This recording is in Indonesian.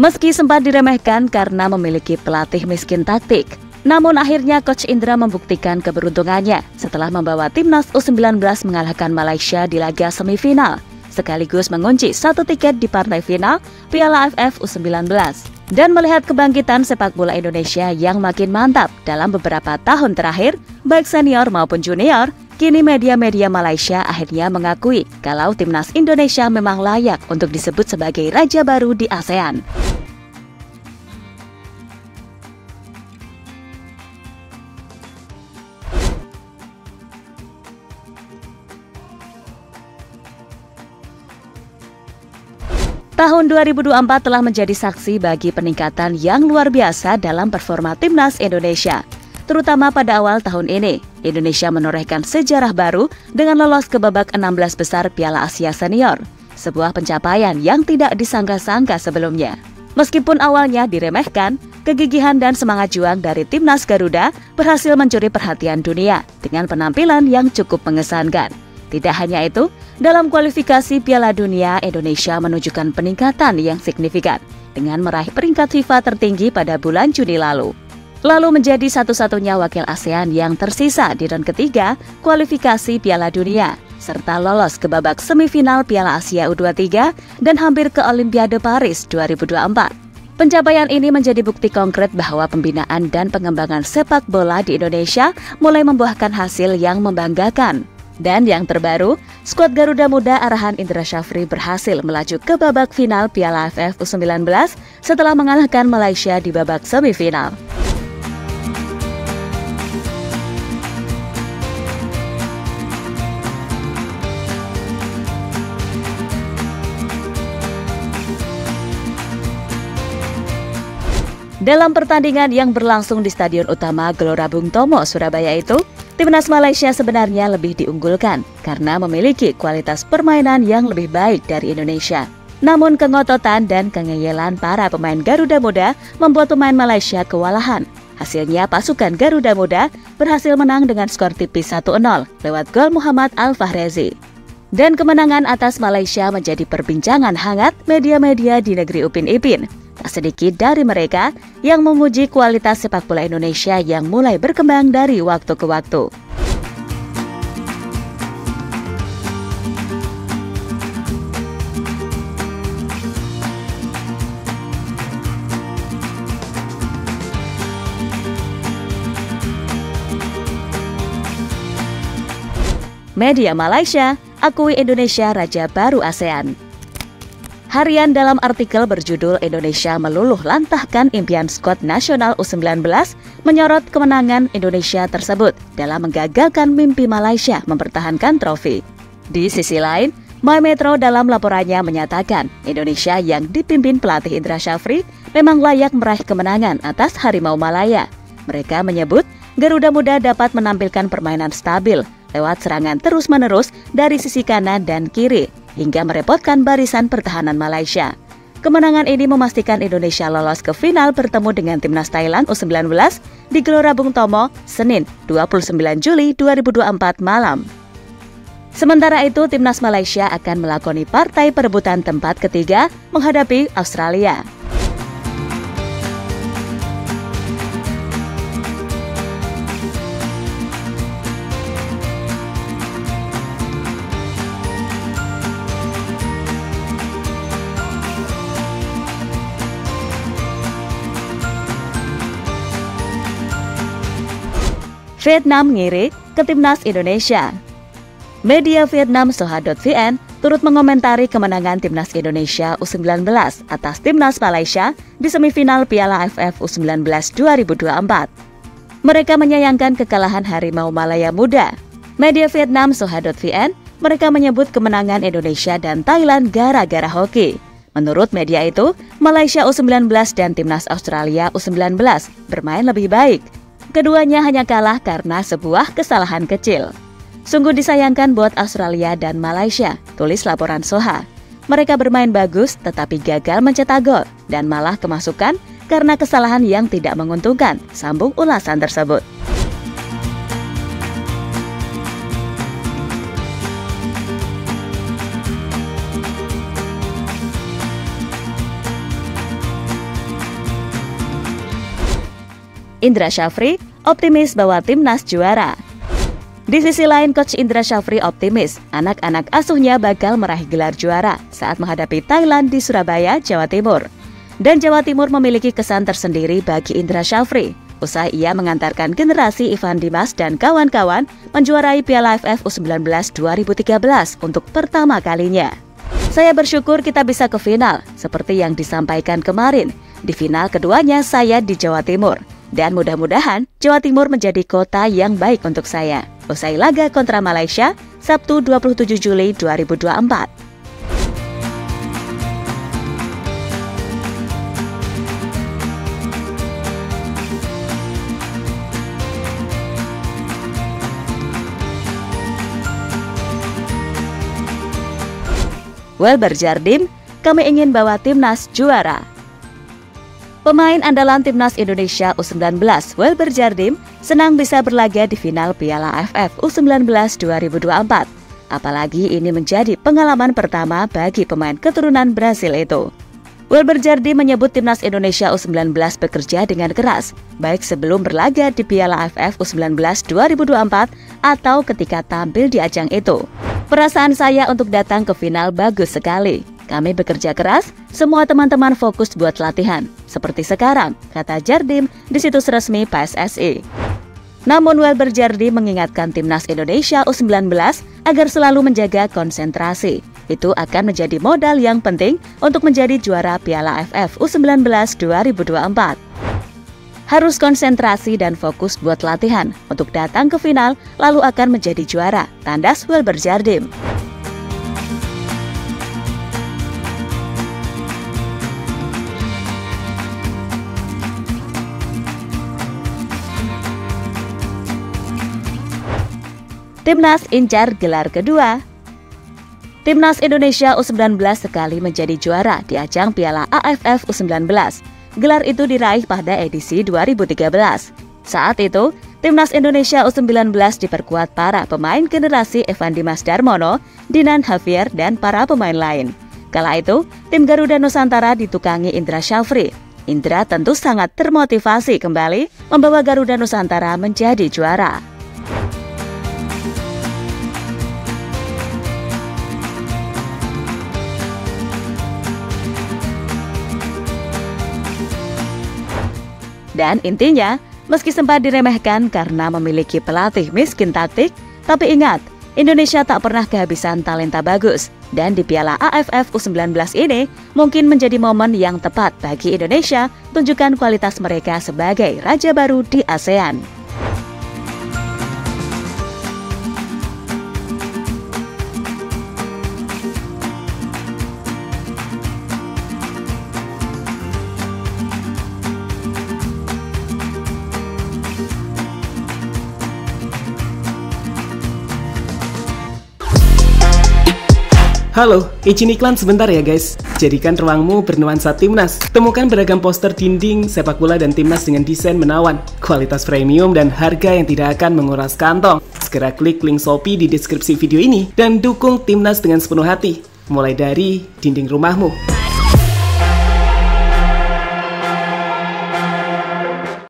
Meski sempat diremehkan karena memiliki pelatih miskin taktik, namun akhirnya Coach Indra membuktikan keberuntungannya setelah membawa timnas U19 mengalahkan Malaysia di laga semifinal, sekaligus mengunci 1 tiket di partai final Piala AFF U19. Dan melihat kebangkitan sepak bola Indonesia yang makin mantap dalam beberapa tahun terakhir, baik senior maupun junior, kini media-media Malaysia akhirnya mengakui kalau timnas Indonesia memang layak untuk disebut sebagai raja baru di ASEAN. Tahun 2024 telah menjadi saksi bagi peningkatan yang luar biasa dalam performa timnas Indonesia. Terutama pada awal tahun ini, Indonesia menorehkan sejarah baru dengan lolos ke babak 16 besar Piala Asia Senior, sebuah pencapaian yang tidak disangka-sangka sebelumnya. Meskipun awalnya diremehkan, kegigihan dan semangat juang dari timnas Garuda berhasil mencuri perhatian dunia dengan penampilan yang cukup mengesankan. Tidak hanya itu, dalam kualifikasi Piala Dunia, Indonesia menunjukkan peningkatan yang signifikan dengan meraih peringkat FIFA tertinggi pada bulan Juni lalu. Lalu menjadi satu-satunya wakil ASEAN yang tersisa di round ketiga kualifikasi Piala Dunia, serta lolos ke babak semifinal Piala Asia U23 dan hampir ke Olimpiade Paris 2024. Pencapaian ini menjadi bukti konkret bahwa pembinaan dan pengembangan sepak bola di Indonesia mulai membuahkan hasil yang membanggakan. Dan yang terbaru, skuad Garuda Muda arahan Indra Syafri berhasil melaju ke babak final Piala AFF U19 setelah mengalahkan Malaysia di babak semifinal. Dalam pertandingan yang berlangsung di Stadion Utama Gelora Bung Tomo, Surabaya itu, timnas Malaysia sebenarnya lebih diunggulkan karena memiliki kualitas permainan yang lebih baik dari Indonesia. Namun kengototan dan kengeyelan para pemain Garuda Muda membuat pemain Malaysia kewalahan. Hasilnya pasukan Garuda Muda berhasil menang dengan skor tipis 1-0 lewat gol Muhammad Al-Fahrezi. Dan kemenangan atas Malaysia menjadi perbincangan hangat media-media di negeri Upin Ipin. Tak sedikit dari mereka yang memuji kualitas sepak bola Indonesia yang mulai berkembang dari waktu ke waktu. Media Malaysia akui Indonesia raja baru ASEAN. Harian dalam artikel berjudul Indonesia meluluh lantahkan impian skuad nasional U19 menyorot kemenangan Indonesia tersebut dalam menggagalkan mimpi Malaysia mempertahankan trofi. Di sisi lain, My Metro dalam laporannya menyatakan Indonesia yang dipimpin pelatih Indra Syafri memang layak meraih kemenangan atas Harimau Malaya. Mereka menyebut Garuda Muda dapat menampilkan permainan stabil lewat serangan terus-menerus dari sisi kanan dan kiri, hingga merepotkan barisan pertahanan Malaysia. Kemenangan ini memastikan Indonesia lolos ke final bertemu dengan timnas Thailand U19 di Gelora Bung Tomo, Senin 29 Juli 2024 malam. Sementara itu, timnas Malaysia akan melakoni partai perebutan tempat ketiga menghadapi Australia. Vietnam ngirit ke timnas Indonesia. Media Vietnam Soha.vn turut mengomentari kemenangan timnas Indonesia U19 atas timnas Malaysia di semifinal Piala AFF U19 2024. Mereka menyayangkan kekalahan Harimau Malaya Muda. Media Vietnam Soha.vn, mereka menyebut kemenangan Indonesia dan Thailand gara-gara hoki. Menurut media itu, Malaysia U19 dan timnas Australia U19 bermain lebih baik. Keduanya hanya kalah karena sebuah kesalahan kecil. Sungguh disayangkan buat Australia dan Malaysia, tulis laporan Soha. Mereka bermain bagus tetapi gagal mencetak gol dan malah kemasukan karena kesalahan yang tidak menguntungkan, sambung ulasan tersebut. Indra Syafri optimis bahwa timnas juara. Di sisi lain, Coach Indra Syafri optimis anak-anak asuhnya bakal meraih gelar juara saat menghadapi Thailand di Surabaya, Jawa Timur. Dan Jawa Timur memiliki kesan tersendiri bagi Indra Syafri. Usai ia mengantarkan generasi Ivan Dimas dan kawan-kawan menjuarai Piala AFF U19 2013 untuk pertama kalinya. Saya bersyukur kita bisa ke final, seperti yang disampaikan kemarin. Di final keduanya saya di Jawa Timur. Dan mudah-mudahan Jawa Timur menjadi kota yang baik untuk saya. Usai laga kontra Malaysia, Sabtu 27 Juli 2024. Welber Jardim, kami ingin bawa timnas juara. Pemain andalan timnas Indonesia U19, Welber Jardim, senang bisa berlaga di final Piala AFF U19 2024. Apalagi ini menjadi pengalaman pertama bagi pemain keturunan Brasil itu. Welber Jardim menyebut timnas Indonesia U19 bekerja dengan keras, baik sebelum berlaga di Piala AFF U19 2024 atau ketika tampil di ajang itu. Perasaan saya untuk datang ke final bagus sekali. Kami bekerja keras, semua teman-teman fokus buat latihan. Seperti sekarang, kata Jardim di situs resmi PSSI. Namun Welber Jardim mengingatkan timnas Indonesia U19 agar selalu menjaga konsentrasi. Itu akan menjadi modal yang penting untuk menjadi juara Piala AFF U19 2024. Harus konsentrasi dan fokus buat latihan untuk datang ke final lalu akan menjadi juara, tandas Welber Jardim. Timnas incar gelar kedua. Timnas Indonesia U19 sekali menjadi juara di ajang Piala AFF U19. Gelar itu diraih pada edisi 2013. Saat itu, Timnas Indonesia U19 diperkuat para pemain generasi Evan Dimas Darmono, Dinan Javier, dan para pemain lain. Kala itu, tim Garuda Nusantara ditukangi Indra Syafri. Indra tentu sangat termotivasi kembali membawa Garuda Nusantara menjadi juara. Dan intinya, meski sempat diremehkan karena memiliki pelatih miskin taktik, tapi ingat, Indonesia tak pernah kehabisan talenta bagus. Dan di Piala AFF U19 ini mungkin menjadi momen yang tepat bagi Indonesia tunjukkan kualitas mereka sebagai raja baru di ASEAN. Halo, izin iklan sebentar ya guys. Jadikan ruangmu bernuansa timnas. Temukan beragam poster dinding, sepak bola dan timnas dengan desain menawan, kualitas premium dan harga yang tidak akan menguras kantong. Segera klik link Shopee di deskripsi video ini dan dukung timnas dengan sepenuh hati. Mulai dari dinding rumahmu.